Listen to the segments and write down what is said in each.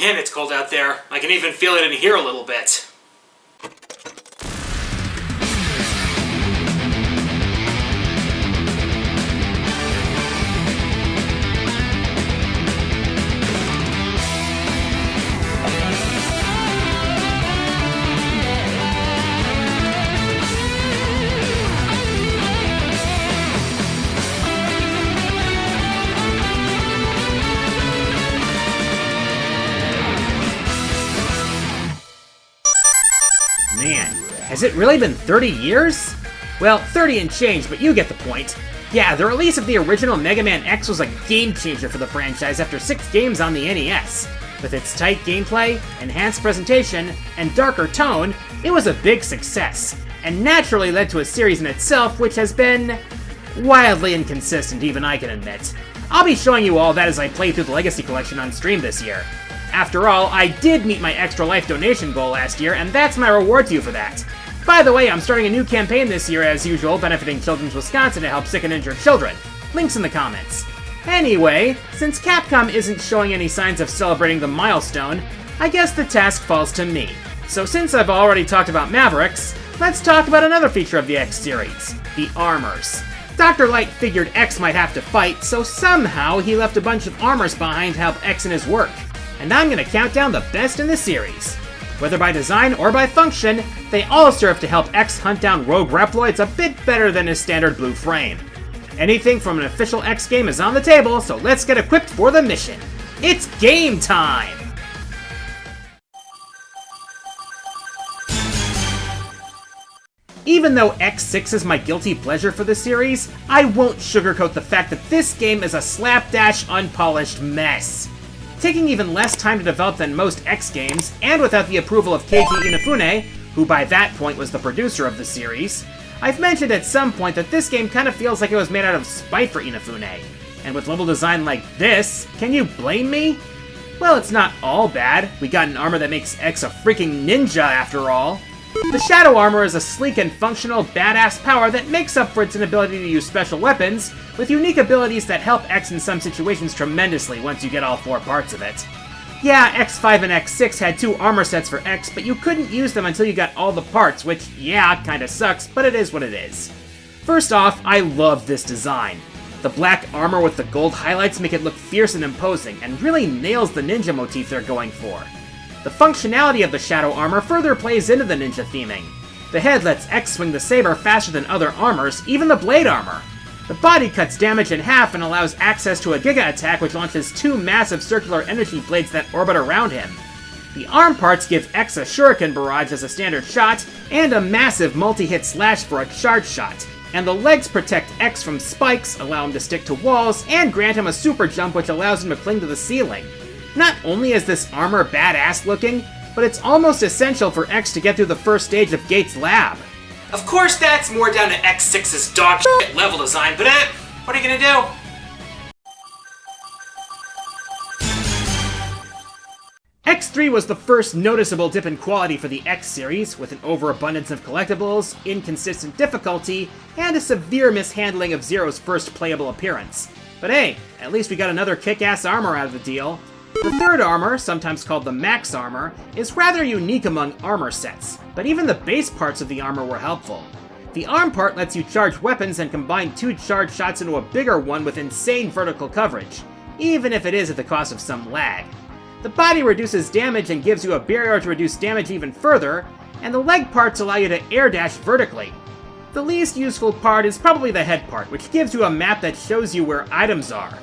Man, it's cold out there. I can even feel it in here a little bit. Man, has it really been 30 years? Well, 30 and change, but you get the point. Yeah, the release of the original Mega Man X was a game changer for the franchise after 6 games on the NES. With its tight gameplay, enhanced presentation, and darker tone, it was a big success, and naturally led to a series in itself which has been wildly inconsistent, even I can admit. I'll be showing you all that as I play through the Legacy Collection on stream this year. After all, I did meet my Extra Life donation goal last year, and that's my reward to you for that. By the way, I'm starting a new campaign this year as usual, benefiting Children's Wisconsin to help sick and injured children. Links in the comments. Anyway, since Capcom isn't showing any signs of celebrating the milestone, I guess the task falls to me. So since I've already talked about Mavericks, let's talk about another feature of the X series, the armors. Dr. Light figured X might have to fight, so somehow he left a bunch of armors behind to help X in his work. And I'm gonna count down the best in the series. Whether by design or by function, they all serve to help X hunt down rogue Reploids a bit better than his standard blue frame. Anything from an official X game is on the table, so let's get equipped for the mission. It's game time! Even though X6 is my guilty pleasure for the series, I won't sugarcoat the fact that this game is a slapdash, unpolished mess. Taking even less time to develop than most X games, and without the approval of Keiji Inafune, who by that point was the producer of the series, I've mentioned at some point that this game kind of feels like it was made out of spite for Inafune. And with level design like this, can you blame me? Well, it's not all bad. We got an armor that makes X a freaking ninja after all. The Shadow Armor is a sleek and functional, badass power that makes up for its inability to use special weapons, with unique abilities that help X in some situations tremendously once you get all 4 parts of it. Yeah, X5 and X6 had 2 armor sets for X, but you couldn't use them until you got all the parts, which, yeah, kinda sucks, but it is what it is. First off, I love this design. The black armor with the gold highlights make it look fierce and imposing, and really nails the ninja motif they're going for. The functionality of the Shadow Armor further plays into the ninja theming. The head lets X swing the saber faster than other armors, even the blade armor. The body cuts damage in half and allows access to a Giga attack which launches 2 massive circular energy blades that orbit around him. The arm parts give X a shuriken barrage as a standard shot, and a massive multi-hit slash for a charge shot. And the legs protect X from spikes, allow him to stick to walls, and grant him a super jump which allows him to cling to the ceiling. Not only is this armor badass looking, but it's almost essential for X to get through the first stage of Gates' lab. Of course that's more down to X6's dog shit level design, but what are you gonna do? X3 was the first noticeable dip in quality for the X series, with an overabundance of collectibles, inconsistent difficulty, and a severe mishandling of Zero's first playable appearance. But hey, at least we got another kick-ass armor out of the deal. The third armor, sometimes called the Max Armor, is rather unique among armor sets, but even the base parts of the armor were helpful. The arm part lets you charge weapons and combine 2 charge shots into a bigger one with insane vertical coverage, even if it is at the cost of some lag. The body reduces damage and gives you a barrier to reduce damage even further, and the leg parts allow you to air dash vertically. The least useful part is probably the head part, which gives you a map that shows you where items are.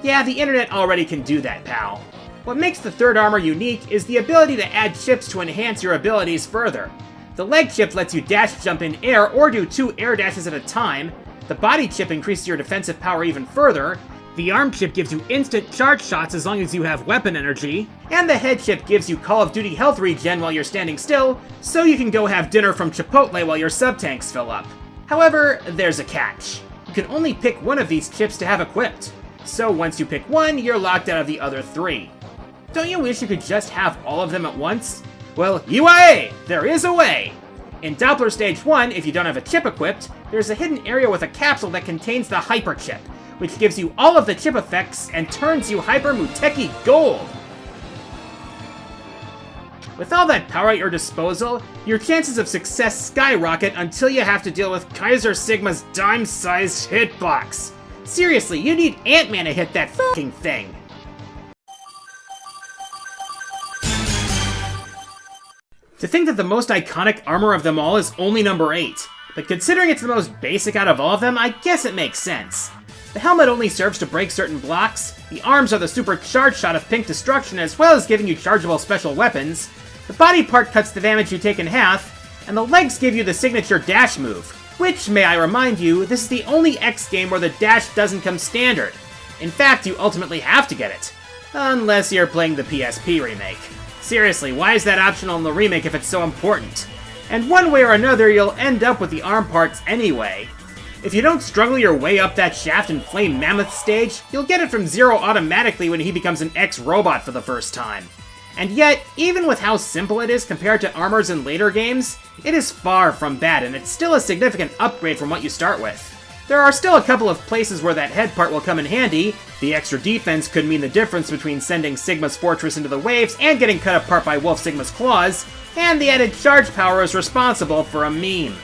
Yeah, the internet already can do that, pal. What makes the third armor unique is the ability to add chips to enhance your abilities further. The leg chip lets you dash jump in air or do 2 air dashes at a time, the body chip increases your defensive power even further, the arm chip gives you instant charge shots as long as you have weapon energy, and the head chip gives you Call of Duty health regen while you're standing still, so you can go have dinner from Chipotle while your sub-tanks fill up. However, there's a catch. You can only pick one of these chips to have equipped, so once you pick one, you're locked out of the other 3. Don't you wish you could just have all of them at once? Well, UIA! There is a way! In Doppler Stage 1, if you don't have a chip equipped, there's a hidden area with a capsule that contains the Hyper Chip, which gives you all of the chip effects and turns you Hyper Muteki Gold! With all that power at your disposal, your chances of success skyrocket until you have to deal with Kaiser Sigma's dime-sized hitbox. Seriously, you need Ant-Man to hit that fucking thing. To think that the most iconic armor of them all is only number 8, but considering it's the most basic out of all of them, I guess it makes sense. The helmet only serves to break certain blocks, the arms are the supercharged shot of pink destruction as well as giving you chargeable special weapons, the body part cuts the damage you take in half, and the legs give you the signature dash move, which, may I remind you, this is the only X game where the dash doesn't come standard. In fact, you ultimately have to get it. Unless you're playing the PSP remake. Seriously, why is that optional in the remake if it's so important? And one way or another, you'll end up with the arm parts anyway. If you don't struggle your way up that Shaft and Flame Mammoth stage, you'll get it from Zero automatically when he becomes an X-Robot for the first time. And yet, even with how simple it is compared to armors in later games, it is far from bad, and it's still a significant upgrade from what you start with. There are still a couple of places where that head part will come in handy. The extra defense could mean the difference between sending Sigma's Fortress into the waves and getting cut apart by Wolf Sigma's claws, and the added charge power is responsible for a meme.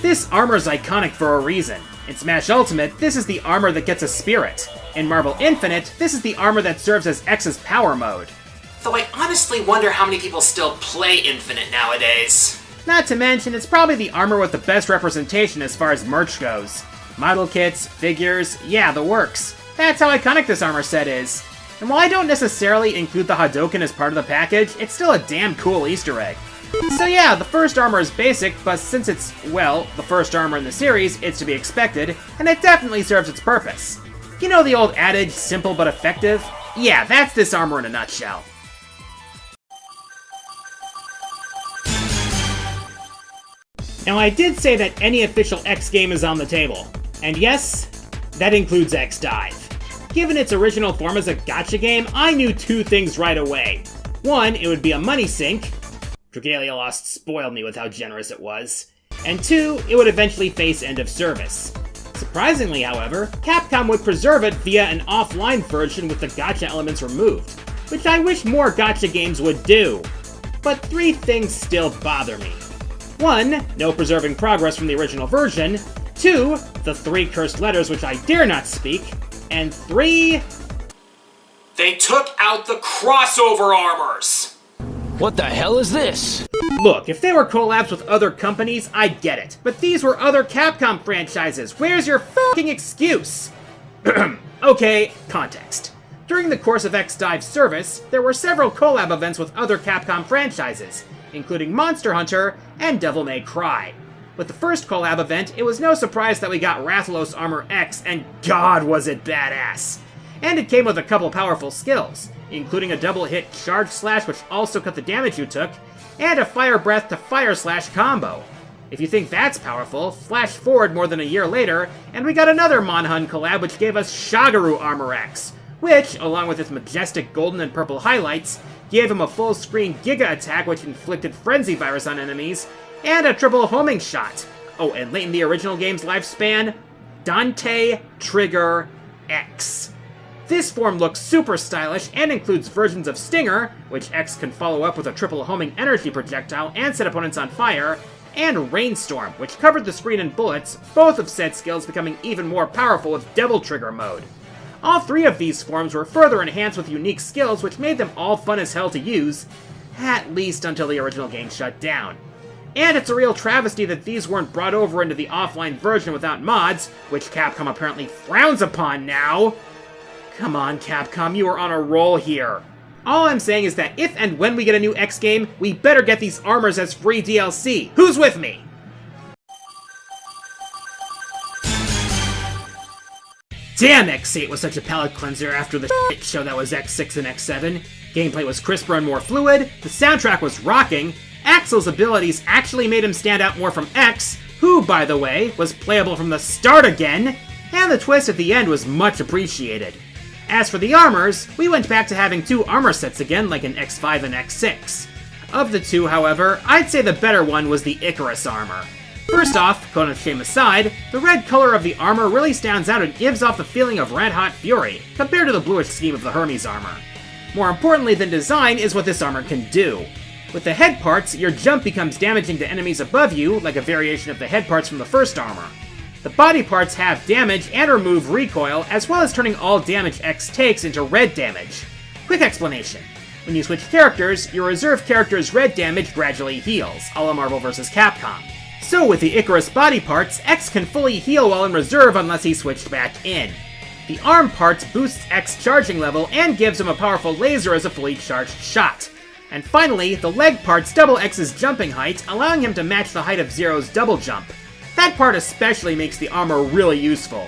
This armor's iconic for a reason. In Smash Ultimate, this is the armor that gets a spirit. In Marvel Infinite, this is the armor that serves as X's power mode. Though I honestly wonder how many people still play Infinite nowadays. Not to mention, it's probably the armor with the best representation as far as merch goes. Model kits, figures, yeah, the works. That's how iconic this armor set is. And while I don't necessarily include the Hadouken as part of the package, it's still a damn cool Easter egg. So yeah, the first armor is basic, but since it's, well, the first armor in the series, it's to be expected, and it definitely serves its purpose. You know the old adage, simple but effective? Yeah, that's this armor in a nutshell. Now I did say that any official X game is on the table. And yes, that includes X-Dive. Given its original form as a gacha game, I knew two things right away. One, it would be a money sink. Dragalia Lost spoiled me with how generous it was. And two, it would eventually face end of service. Surprisingly, however, Capcom would preserve it via an offline version with the gacha elements removed, which I wish more gacha games would do. But three things still bother me. 1. No preserving progress from the original version. 2. The 3 cursed letters which I dare not speak. And 3... They took out the crossover armors! What the hell is this? Look, if they were collabs with other companies, I'd get it. But these were other Capcom franchises. Where's your fucking excuse? Okay, context. During the course of X-Dive's service, there were several collab events with other Capcom franchises, including Monster Hunter and Devil May Cry. With the first collab event, it was no surprise that we got Rathalos Armor X, and god was it badass! And it came with a couple powerful skills, including a double hit Charge Slash which also cut the damage you took, and a Fire Breath to Fire Slash combo. If you think that's powerful, flash forward more than a year later, and we got another Monhun collab which gave us Shagaru Armor X, which, along with its majestic golden and purple highlights, gave him a full-screen Giga attack which inflicted Frenzy Virus on enemies, and a triple homing shot. Oh, and late in the original game's lifespan, Dante Trigger X. This form looks super stylish and includes versions of Stinger, which X can follow up with a triple homing energy projectile and set opponents on fire, and Rainstorm, which covered the screen in bullets, both of said skills becoming even more powerful with Devil Trigger mode. All three of these forms were further enhanced with unique skills which made them all fun as hell to use, at least until the original game shut down. And it's a real travesty that these weren't brought over into the offline version without mods, which Capcom apparently frowns upon now. Come on, Capcom, you are on a roll here. All I'm saying is that if and when we get a new X game, we better get these armors as free DLC. Who's with me? Damn, X8 was such a palate cleanser after the shit show that was X6 and X7. Gameplay was crisper and more fluid, the soundtrack was rocking, Axel's abilities actually made him stand out more from X, who, by the way, was playable from the start again, and the twist at the end was much appreciated. As for the armors, we went back to having 2 armor sets again like in X5 and X6. Of the two, however, I'd say the better one was the Icarus armor. First off, cone of shame aside, the red color of the armor really stands out and gives off the feeling of red-hot fury, compared to the bluish scheme of the Hermes armor. More importantly than design is what this armor can do. With the head parts, your jump becomes damaging to enemies above you, like a variation of the head parts from the first armor. The body parts have damage and remove recoil, as well as turning all damage X takes into red damage. Quick explanation. When you switch characters, your reserve character's red damage gradually heals, a la Marvel vs. Capcom. So with the Icarus body parts, X can fully heal while in reserve unless he's switched back in. The arm parts boosts X's charging level and gives him a powerful laser as a fully charged shot. And finally, the leg parts double X's jumping height, allowing him to match the height of Zero's double jump. That part especially makes the armor really useful.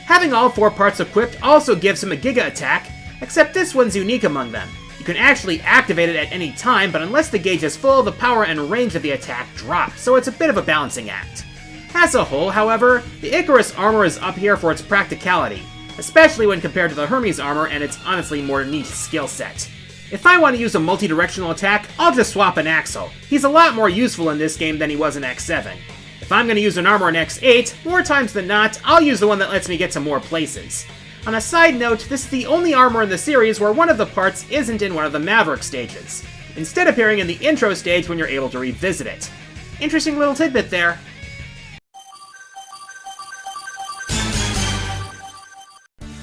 Having all 4 parts equipped also gives him a Giga attack, except this one's unique among them. You can actually activate it at any time, but unless the gauge is full, the power and range of the attack drop, so it's a bit of a balancing act. As a whole, however, the Icarus armor is up here for its practicality, especially when compared to the Hermes armor and its honestly more niche skill set. If I want to use a multi-directional attack, I'll just swap an Axle. He's a lot more useful in this game than he was in X7. If I'm going to use an armor in X8, more times than not, I'll use the one that lets me get to more places. On a side note, this is the only armor in the series where one of the parts isn't in one of the Maverick stages, instead appearing in the intro stage when you're able to revisit it. Interesting little tidbit there.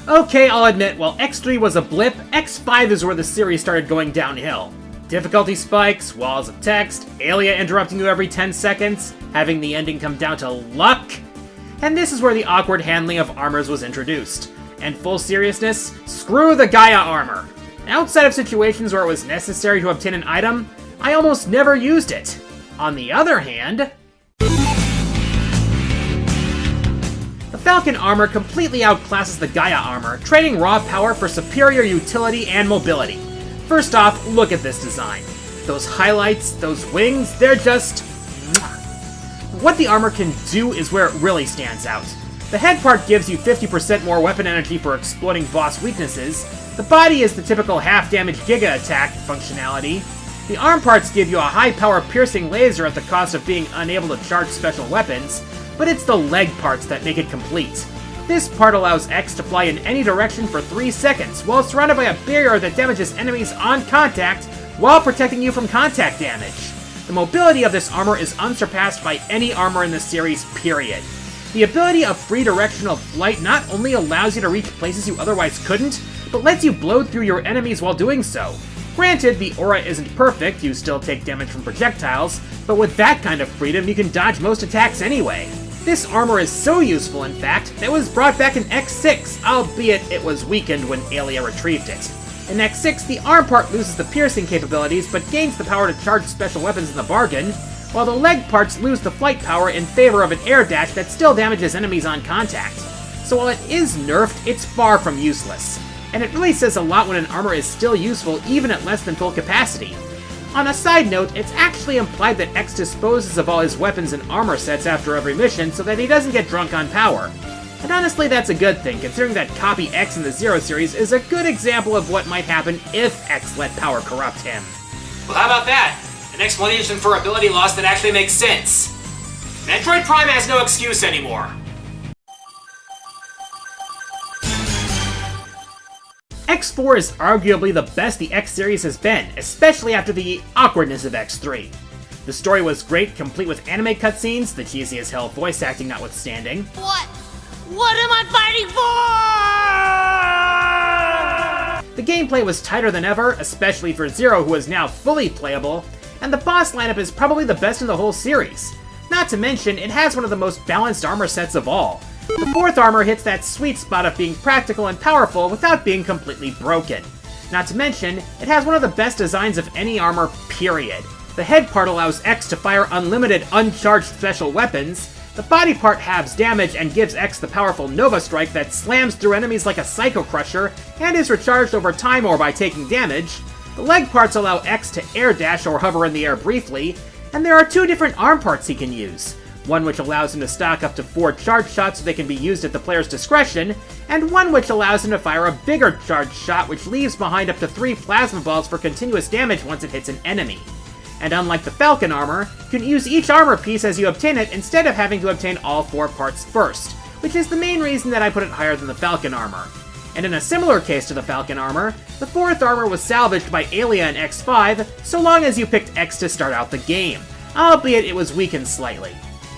Okay, I'll admit, while X3 was a blip, X5 is where the series started going downhill. Difficulty spikes, walls of text, Aelia interrupting you every 10 seconds, having the ending come down to luck, and this is where the awkward handling of armors was introduced. And full seriousness, screw the Gaia armor. Outside of situations where it was necessary to obtain an item, I almost never used it. On the other hand, the Falcon armor completely outclasses the Gaia armor, trading raw power for superior utility and mobility. First off, look at this design. Those highlights, those wings, they're just... What the armor can do is where it really stands out. The head part gives you 50% more weapon energy for exploiting boss weaknesses, the body is the typical half-damage Giga attack functionality, the arm parts give you a high-power piercing laser at the cost of being unable to charge special weapons, but it's the leg parts that make it complete. This part allows X to fly in any direction for 3 seconds, while surrounded by a barrier that damages enemies on contact, while protecting you from contact damage. The mobility of this armor is unsurpassed by any armor in the series, period. The ability of free directional flight not only allows you to reach places you otherwise couldn't, but lets you blow through your enemies while doing so. Granted, the aura isn't perfect, you still take damage from projectiles, but with that kind of freedom you can dodge most attacks anyway. This armor is so useful, in fact, that it was brought back in X6, albeit it was weakened when Aelia retrieved it. In X6, the arm part loses the piercing capabilities, but gains the power to charge special weapons in the bargain, while the leg parts lose the flight power in favor of an air dash that still damages enemies on contact. So while it is nerfed, it's far from useless. And it really says a lot when an armor is still useful even at less than full capacity. On a side note, it's actually implied that X disposes of all his weapons and armor sets after every mission so that he doesn't get drunk on power. And honestly, that's a good thing, considering that Copy X in the Zero series is a good example of what might happen if X let power corrupt him. Well, how about that? An explanation for ability loss that actually makes sense. Metroid Prime has no excuse anymore. X4 is arguably the best the X series has been, especially after the awkwardness of X3. The story was great, complete with anime cutscenes, the cheesy as hell voice acting notwithstanding. What? What am I fighting for? The gameplay was tighter than ever, especially for Zero, who is now fully playable, and the boss lineup is probably the best in the whole series. Not to mention, it has one of the most balanced armor sets of all. The fourth armor hits that sweet spot of being practical and powerful without being completely broken. Not to mention, it has one of the best designs of any armor, period. The head part allows X to fire unlimited uncharged special weapons, the body part halves damage and gives X the powerful Nova Strike that slams through enemies like a Psycho Crusher and is recharged over time or by taking damage, the leg parts allow X to air dash or hover in the air briefly, and there are 2 different arm parts he can use. One which allows him to stock up to 4 charge shots so they can be used at the player's discretion, and one which allows him to fire a bigger charge shot which leaves behind up to 3 plasma balls for continuous damage once it hits an enemy. And unlike the Falcon armor, you can use each armor piece as you obtain it instead of having to obtain all 4 parts first, which is the main reason that I put it higher than the Falcon armor. And in a similar case to the Falcon armor, the 4th armor was salvaged by Aelia in X5 so long as you picked X to start out the game, albeit it was weakened slightly.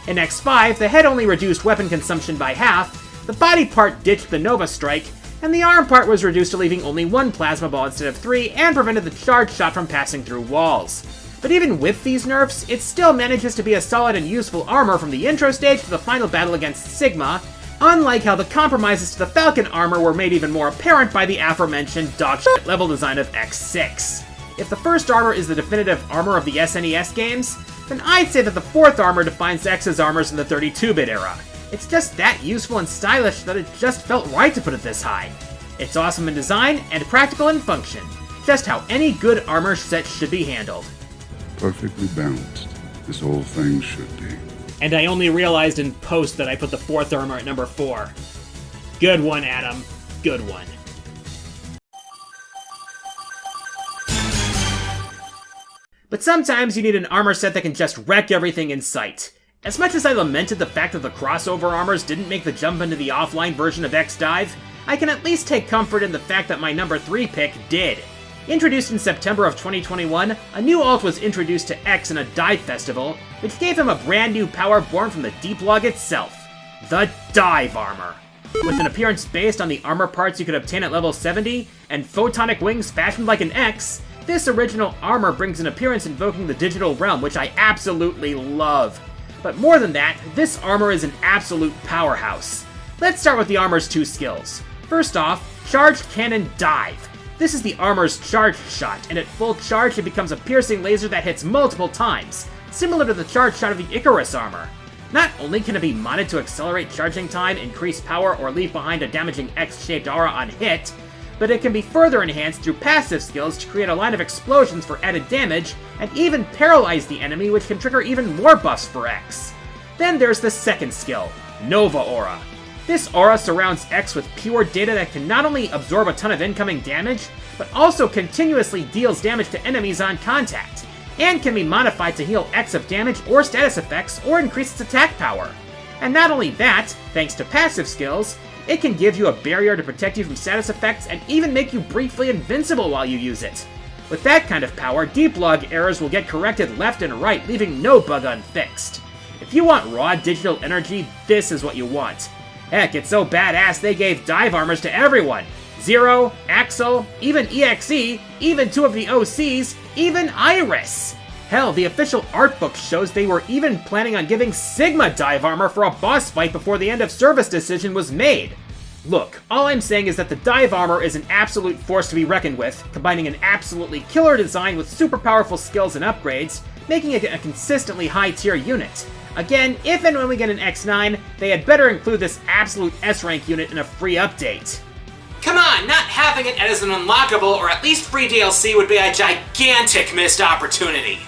In X5, the head only reduced weapon consumption by half, the body part ditched the Nova Strike, and the arm part was reduced to leaving only 1 plasma ball instead of 3 and prevented the charge shot from passing through walls. But even with these nerfs, it still manages to be a solid and useful armor from the intro stage to the final battle against Sigma, unlike how the compromises to the Falcon armor were made even more apparent by the aforementioned dogshit level design of X6. If the first armor is the definitive armor of the SNES games, then I'd say that the 4th armor defines X's armors in the 32-bit era. It's just that useful and stylish that it just felt right to put it this high. It's awesome in design and practical in function, just how any good armor set should be handled. Perfectly balanced, this whole thing should be. And I only realized in post that I put the 4th armor at number 4. Good one, Adam. Good one. But sometimes you need an armor set that can just wreck everything in sight. As much as I lamented the fact that the crossover armors didn't make the jump into the offline version of X-Dive, I can at least take comfort in the fact that my number 3 pick did. Introduced in September of 2021, a new alt was introduced to X in a dive festival, which gave him a brand new power born from the deep log itself, the Dive Armor. With an appearance based on the armor parts you could obtain at level 70, and photonic wings fashioned like an X, this original armor brings an appearance invoking the digital realm, which I absolutely love. But more than that, this armor is an absolute powerhouse. Let's start with the armor's 2 skills. First off, Charged Cannon Dive. This is the armor's charge shot, and at full charge it becomes a piercing laser that hits multiple times, similar to the charge shot of the Icarus armor. Not only can it be modded to accelerate charging time, increase power, or leave behind a damaging X-shaped aura on hit, but it can be further enhanced through passive skills to create a line of explosions for added damage, and even paralyze the enemy, which can trigger even more buffs for X. Then there's the second skill, Nova Aura. This aura surrounds X with pure data that can not only absorb a ton of incoming damage, but also continuously deals damage to enemies on contact, and can be modified to heal X of damage or status effects or increase its attack power. And not only that, thanks to passive skills, it can give you a barrier to protect you from status effects and even make you briefly invincible while you use it. With that kind of power, deep log errors will get corrected left and right, leaving no bug unfixed. If you want raw digital energy, this is what you want. Heck, it's so badass they gave dive armors to everyone. Zero, Axel, even EXE, even 2 of the OCs, even Iris. Hell, the official art book shows they were even planning on giving Sigma dive armor for a boss fight before the end of service decision was made. Look, all I'm saying is that the dive armor is an absolute force to be reckoned with, combining an absolutely killer design with super powerful skills and upgrades, making it a consistently high-tier unit. Again, if and when we get an X9, they had better include this absolute S-rank unit in a free update. Come on, not having it as an unlockable or at least free DLC would be a gigantic missed opportunity.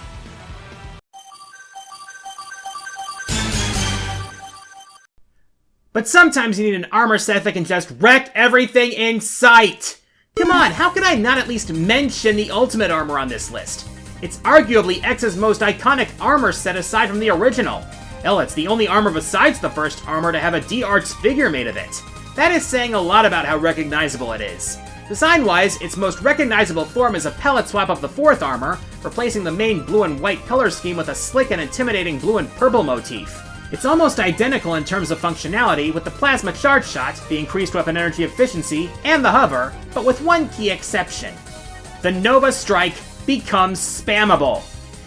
But sometimes you need an armor set that can just wreck everything in sight! Come on, how could I not at least mention the Ultimate Armor on this list? It's arguably X's most iconic armor set aside from the original. Hell, it's the only armor besides the first armor to have a D-Arts figure made of it. That is saying a lot about how recognizable it is. Design-wise, its most recognizable form is a pellet swap of the 4th armor, replacing the main blue and white color scheme with a slick and intimidating blue and purple motif. It's almost identical in terms of functionality, with the plasma charge shot, the increased weapon energy efficiency, and the hover, but with one key exception. The Nova Strike becomes spammable.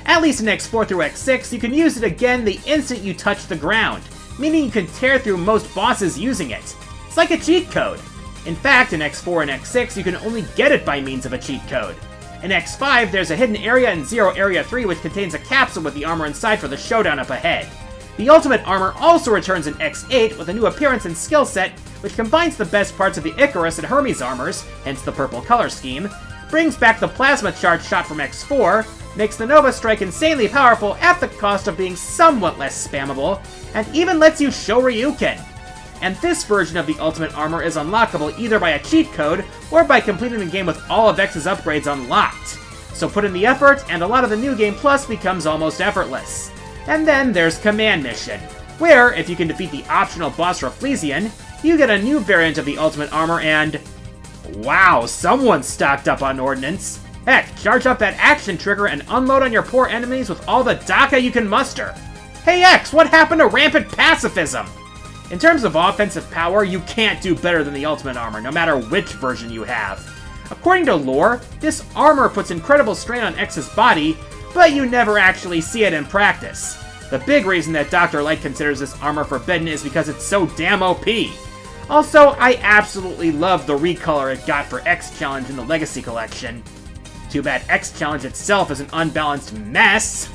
At least in X4 through X6, you can use it again the instant you touch the ground, meaning you can tear through most bosses using it. It's like a cheat code. In fact, in X4 and X6, you can only get it by means of a cheat code. In X5, there's a hidden area in Zero Area 3 which contains a capsule with the armor inside for the showdown up ahead. The Ultimate Armor also returns in X8 with a new appearance and skill set, which combines the best parts of the Icarus and Hermes armors, hence the purple color scheme, brings back the plasma charge shot from X4, makes the Nova Strike insanely powerful at the cost of being somewhat less spammable, and even lets you show Ryuken. And this version of the Ultimate Armor is unlockable either by a cheat code, or by completing the game with all of X's upgrades unlocked. So put in the effort, and a lot of the New Game Plus becomes almost effortless. And then there's Command Mission, where, if you can defeat the optional boss Rafflesion, you get a new variant of the Ultimate Armor and Wow, someone's stocked up on ordnance. Heck, charge up that action trigger and unload on your poor enemies with all the Daka you can muster. Hey X, what happened to rampant pacifism? In terms of offensive power, you can't do better than the Ultimate Armor, no matter which version you have. According to lore, this armor puts incredible strain on X's body, but you never actually see it in practice. The big reason that Dr. Light considers this armor forbidden is because it's so damn OP. Also, I absolutely love the recolor it got for X Challenge in the Legacy Collection. Too bad X Challenge itself is an unbalanced mess.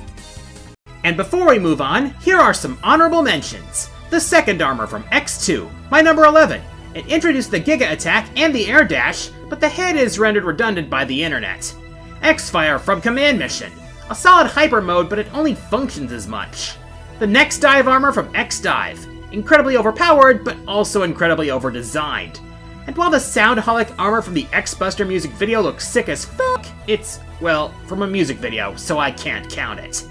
And before we move on, here are some honorable mentions. The second armor from X2, my number 11. It introduced the Giga Attack and the Air Dash, but the head is rendered redundant by the internet. X-Fire from Command Mission. A solid hyper mode, but it only functions as much. The Next Dive armor from X-Dive. Incredibly overpowered, but also incredibly overdesigned. And while the Soundholic armor from the X-Buster music video looks sick as fuck, it's, well, from a music video, so I can't count it.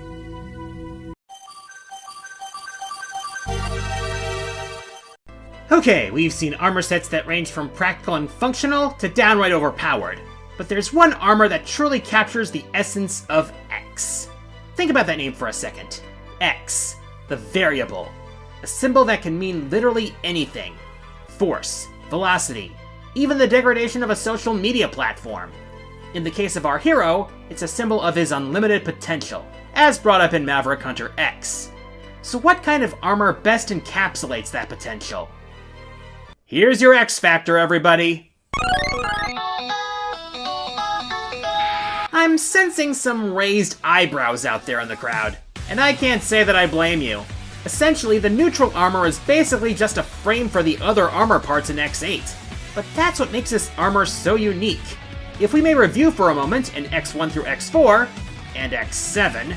Okay, we've seen armor sets that range from practical and functional to downright overpowered. But there's one armor that truly captures the essence of X. Think about that name for a second. X, the variable. A symbol that can mean literally anything. Force, velocity, even the degradation of a social media platform. In the case of our hero, it's a symbol of his unlimited potential, as brought up in Maverick Hunter X. So what kind of armor best encapsulates that potential? Here's your X Factor, everybody! I'm sensing some raised eyebrows out there in the crowd, and I can't say that I blame you. Essentially, the neutral armor is basically just a frame for the other armor parts in X8. But that's what makes this armor so unique. If we may review for a moment in X1 through X4, and X7,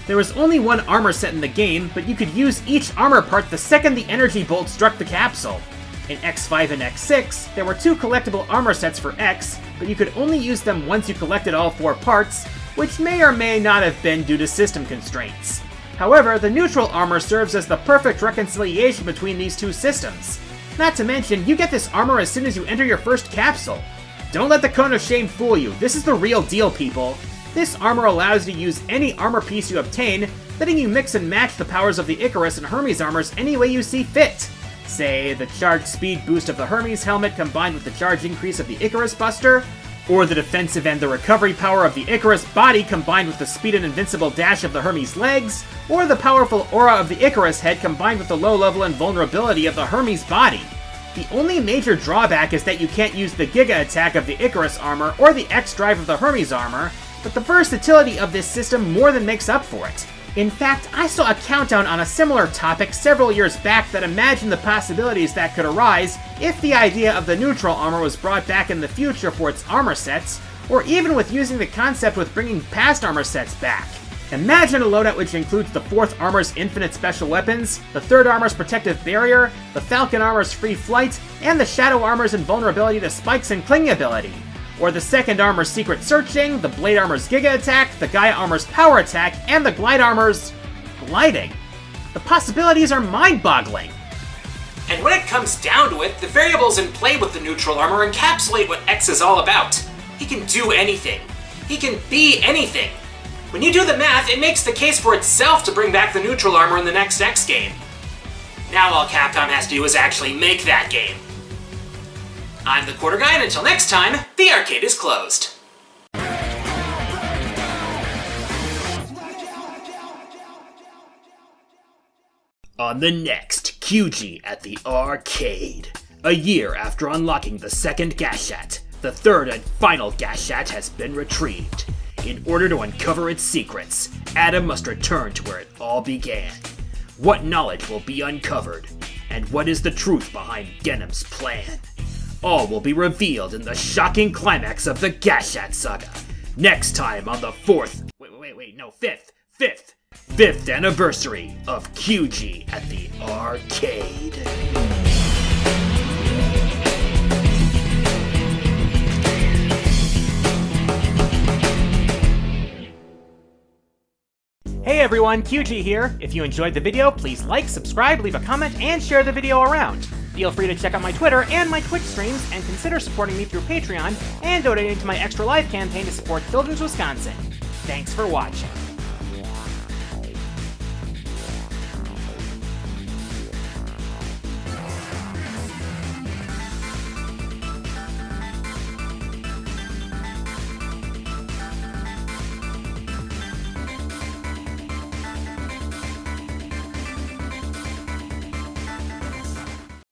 there was only one armor set in the game, but you could use each armor part the second the energy bolt struck the capsule. In X5 and X6, there were two collectible armor sets for X, but you could only use them once you collected all four parts, which may or may not have been due to system constraints. However, the neutral armor serves as the perfect reconciliation between these two systems. Not to mention, you get this armor as soon as you enter your first capsule. Don't let the cone of shame fool you, this is the real deal, people. This armor allows you to use any armor piece you obtain, letting you mix and match the powers of the Icarus and Hermes armors any way you see fit. Say, the charged speed boost of the Hermes helmet combined with the charge increase of the Icarus Buster, or the defensive and the recovery power of the Icarus body combined with the speed and invincible dash of the Hermes legs, or the powerful aura of the Icarus head combined with the low level and vulnerability of the Hermes body. The only major drawback is that you can't use the Giga Attack of the Icarus armor or the X-Drive of the Hermes armor, but the versatility of this system more than makes up for it. In fact, I saw a countdown on a similar topic several years back that imagined the possibilities that could arise if the idea of the neutral armor was brought back in the future for its armor sets, or even with using the concept with bringing past armor sets back. Imagine a loadout which includes the 4th armor's infinite special weapons, the 3rd armor's protective barrier, the Falcon armor's free flight, and the Shadow armor's invulnerability to spikes and cling ability. Or the 2nd armor's secret searching, the Blade armor's Giga Attack, the Gaia armor's power attack, and the Glide armor's gliding. The possibilities are mind-boggling. And when it comes down to it, the variables in play with the neutral armor encapsulate what X is all about. He can do anything. He can be anything. When you do the math, it makes the case for itself to bring back the neutral armor in the next X game. Now all Capcom has to do is actually make that game. I'm the Quarter Guy, and until next time, the arcade is closed. On the next QG at the arcade. A year after unlocking the 2nd Gashat, the 3rd and final Gashat has been retrieved. In order to uncover its secrets, Adam must return to where it all began. What knowledge will be uncovered? And what is the truth behind Denham's plan? All will be revealed in the shocking climax of the Gashat saga. Next time on the 5th anniversary of QG at the arcade. Hey everyone, QG here. If you enjoyed the video, please like, subscribe, leave a comment, and share the video around. Feel free to check out my Twitter and my Twitch streams, and consider supporting me through Patreon and donating to my Extra Life campaign to support Children's Wisconsin. Thanks for watching.